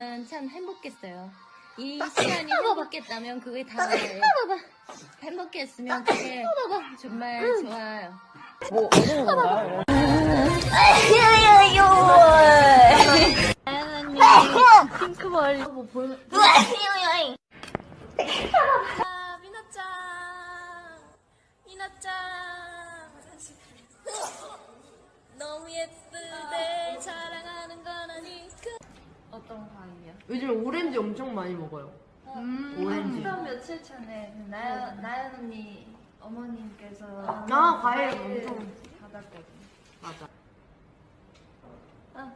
참 행복했어요. 이 시간이 행복했다면 그게 다예요. 행복했으면 그게 정말 좋아요. 뭐 어디로 간가요? 다현언니 핑크머리 뭐 보는 미나짱 미나짱 너무 예쁘대 자랑하는 건 아니까. 어떤 과일이야? 요즘 오렌지 엄청 많이 먹어요. 오렌지. 그럼 며칠 전에 나연 언니 어머님께서 과일 엄청 받았거든. 맞아. 아.